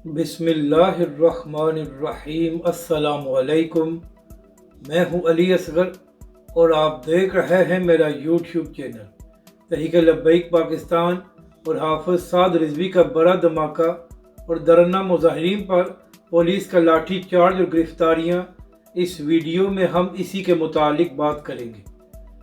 بسم اللہ الرحمن الرحیم۔ السلام علیکم، میں ہوں علی اصغر اور آپ دیکھ رہے ہیں میرا یوٹیوب چینل۔ تحریک لبیک پاکستان اور حافظ سعد رضوی کا بڑا دھماکہ اور درنہ مظاہرین پر پولیس کا لاٹھی چارج اور گرفتاریاں، اس ویڈیو میں ہم اسی کے متعلق بات کریں گے۔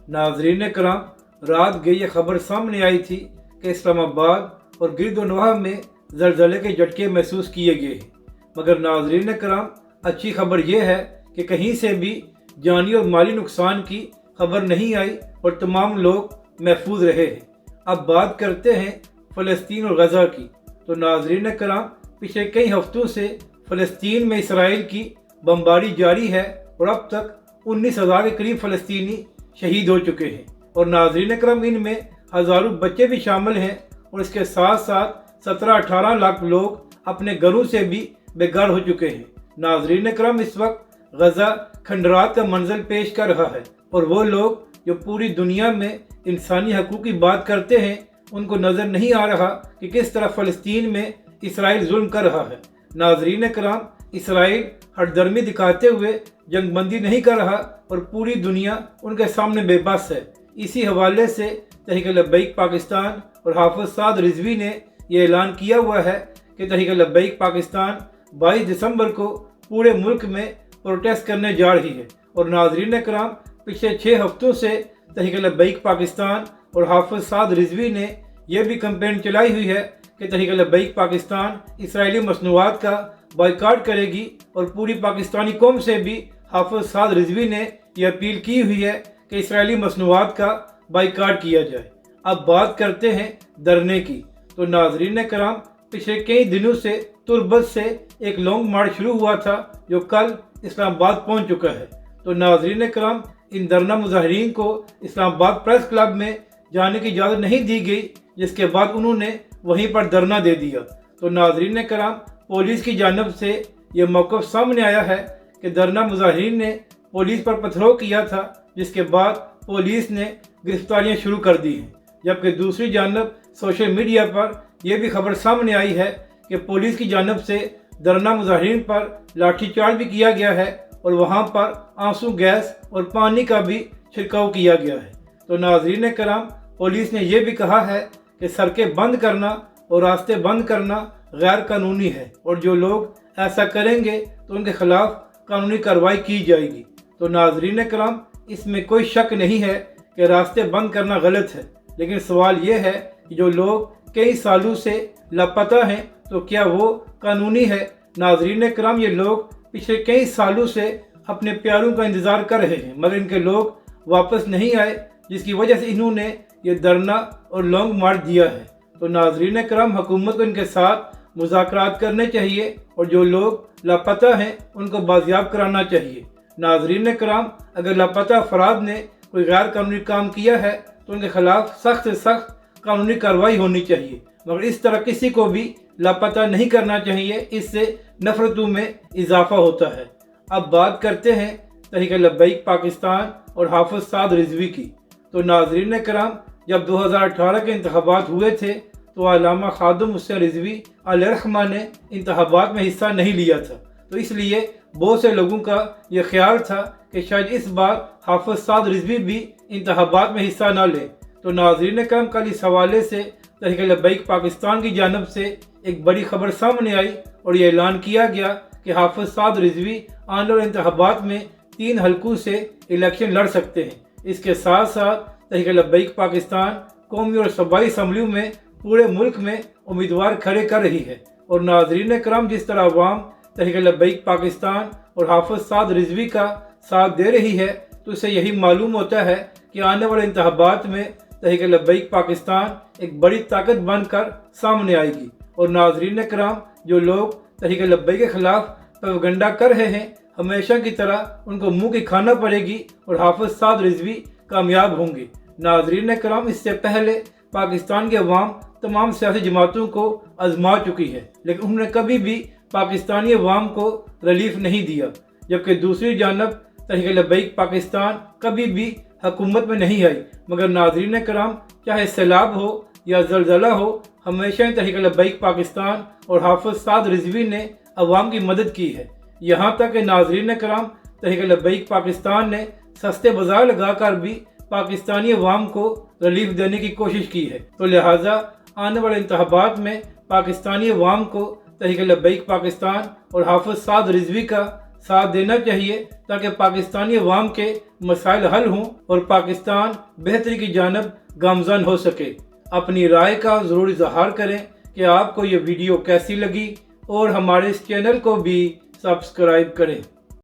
ناظرین کرام، رات گئی یہ خبر سامنے آئی تھی کہ اسلام آباد اور گرد و نواح میں زلزلے کے جھٹکے محسوس کیے گئے ہیں، مگر ناظرین کرام، اچھی خبر یہ ہے کہ کہیں سے بھی جانی اور مالی نقصان کی خبر نہیں آئی اور تمام لوگ محفوظ رہے ہیں۔ اب بات کرتے ہیں فلسطین اور غزہ کی۔ تو ناظرین کرام، پچھلے کئی ہفتوں سے فلسطین میں اسرائیل کی بمباری جاری ہے اور اب تک 19,000 کے قریب فلسطینی شہید ہو چکے ہیں، اور ناظرین کرام، ان میں ہزاروں بچے بھی شامل ہیں، اور اس کے ساتھ ساتھ 17-18 لاکھ لوگ اپنے گھروں سے بھی بے گھر ہو چکے ہیں۔ ناظرین کرام، اس وقت غزہ کھنڈرات کا منظر پیش کر رہا ہے، اور وہ لوگ جو پوری دنیا میں انسانی حقوق کی بات کرتے ہیں، ان کو نظر نہیں آ رہا کہ کس طرح فلسطین میں اسرائیل ظلم کر رہا ہے۔ ناظرین کرام، اسرائیل ہٹ درمی دکھاتے ہوئے جنگ بندی نہیں کر رہا اور پوری دنیا ان کے سامنے بے بس ہے۔ اسی حوالے سے تحریک لبیک پاکستان اور حافظ سعد رضوی نے یہ اعلان کیا ہوا ہے کہ تحریک لبیک پاکستان 22 دسمبر کو پورے ملک میں پروٹیسٹ کرنے جا رہی ہے۔ اور ناظرین کرام، پچھلے 6 ہفتوں سے تحریک لبیک پاکستان اور حافظ سعد رضوی نے یہ بھی کمپین چلائی ہوئی ہے کہ تحریک لبیک پاکستان اسرائیلی مصنوعات کا بائیکاٹ کرے گی، اور پوری پاکستانی قوم سے بھی حافظ سعد رضوی نے یہ اپیل کی ہوئی ہے کہ اسرائیلی مصنوعات کا بائیکاٹ کیا جائے۔ اب بات کرتے ہیں دھرنے کی۔ تو ناظرین کرام، پچھلے کئی دنوں سے تربت سے ایک لانگ مارچ شروع ہوا تھا جو کل اسلام آباد پہنچ چکا ہے۔ تو ناظرین کرام، ان دھرنا مظاہرین کو اسلام آباد پریس کلب میں جانے کی اجازت نہیں دی گئی، جس کے بعد انہوں نے وہیں پر دھرنا دے دیا۔ تو ناظرین کرام، پولیس کی جانب سے یہ موقف سامنے آیا ہے کہ دھرنا مظاہرین نے پولیس پر پتھروں کیا تھا، جس کے بعد پولیس نے گرفتاریاں شروع کر دی ہیں، جبکہ دوسری جانب سوشل میڈیا پر یہ بھی خبر سامنے آئی ہے کہ پولیس کی جانب سے دھرنا مظاہرین پر لاٹھی چارج بھی کیا گیا ہے، اور وہاں پر آنسو گیس اور پانی کا بھی چھڑکاؤ کیا گیا ہے۔ تو ناظرین کرام، پولیس نے یہ بھی کہا ہے کہ سڑکیں بند کرنا اور راستے بند کرنا غیر قانونی ہے، اور جو لوگ ایسا کریں گے تو ان کے خلاف قانونی کارروائی کی جائے گی۔ تو ناظرین کرام، اس میں کوئی شک نہیں ہے کہ راستے بند کرنا غلط ہے، لیکن سوال یہ ہے کہ جو لوگ کئی سالوں سے لاپتہ ہیں تو کیا وہ قانونی ہے؟ ناظرین کرام، یہ لوگ پچھلے کئی سالوں سے اپنے پیاروں کا انتظار کر رہے ہیں، مگر ان کے لوگ واپس نہیں آئے، جس کی وجہ سے انہوں نے یہ دھرنا اور لانگ مارچ دیا ہے۔ تو ناظرین کرام، حکومت کو ان کے ساتھ مذاکرات کرنے چاہیے، اور جو لوگ لاپتہ ہیں ان کو بازیاب کرانا چاہیے۔ ناظرین کرام، اگر لاپتہ افراد نے کوئی غیر قانونی کام کیا ہے تو ان کے خلاف سخت سے سخت قانونی کارروائی ہونی چاہیے، مگر اس طرح کسی کو بھی لاپتہ نہیں کرنا چاہیے، اس سے نفرتوں میں اضافہ ہوتا ہے۔ اب بات کرتے ہیں تحریک لبیک پاکستان اور حافظ سعد رضوی کی۔ تو ناظرین کرام، جب 2018 کے انتخابات ہوئے تھے تو علامہ خادم حسین رضوی علیہ الرحمہ نے انتخابات میں حصہ نہیں لیا تھا، تو اس لیے بہت سے لوگوں کا یہ خیال تھا کہ شاید اس بار حافظ سعد رضوی بھی انتخابات میں حصہ نہ لے۔ تو ناظرین کرام، کل اس حوالے سے تحریک لبیک پاکستان کی جانب سے ایک بڑی خبر سامنے آئی، اور یہ اعلان کیا گیا کہ حافظ سعد رضوی آنے والے انتخابات میں 3 حلقوں سے الیکشن لڑ سکتے ہیں۔ اس کے ساتھ ساتھ تحریک لبیک پاکستان قومی اور صوبائی اسمبلیوں میں پورے ملک میں امیدوار کھڑے کر رہی ہے۔ اور ناظرین کرام، جس طرح عوام تحریک لبیک پاکستان اور حافظ سعد رضوی کا ساتھ دے رہی ہے، تو اسے یہی معلوم ہوتا ہے کہ آنے والے انتخابات میں تحریک لبیک پاکستان ایک بڑی طاقت بن کر سامنے آئے گی۔ اور ناظرین کرام، جو لوگ تحریک لبیک کے خلاف پروپیگنڈا کر رہے ہیں، ہمیشہ کی طرح ان کو منہ کی کھانا پڑے گی، اور حافظ سعد رضوی کامیاب ہوں گے۔ ناظرین کرام، اس سے پہلے پاکستان کے عوام تمام سیاسی جماعتوں کو آزما چکی ہے، لیکن انہوں نے کبھی بھی پاکستانی عوام کو ریلیف نہیں دیا، جبکہ دوسری جانب تحریک لبیک پاکستان کبھی بھی حکومت میں نہیں آئی، مگر ناظرین کرام، چاہے سیلاب ہو یا زلزلہ ہو، ہمیشہ ہی تحریک لبیک پاکستان اور حافظ سعد رضوی نے عوام کی مدد کی ہے، یہاں تک کہ ناظرین کرام تحریک لبیک پاکستان نے سستے بازار لگا کر بھی پاکستانی عوام کو ریلیف دینے کی کوشش کی ہے۔ تو لہٰذا آنے والے انتخابات میں پاکستانی عوام کو تحریک لبیک پاکستان اور حافظ سعد رضوی کا ساتھ دینا چاہیے تاکہ پاکستانی عوام کے مسائل حل ہوں اور پاکستان بہتری کی جانب گامزن ہو سکے۔ اپنی رائے کا ضرور اظہار کریں کہ آپ کو یہ ویڈیو کیسی لگی اور ہمارے اس چینل کو بھی سبسکرائب کریں۔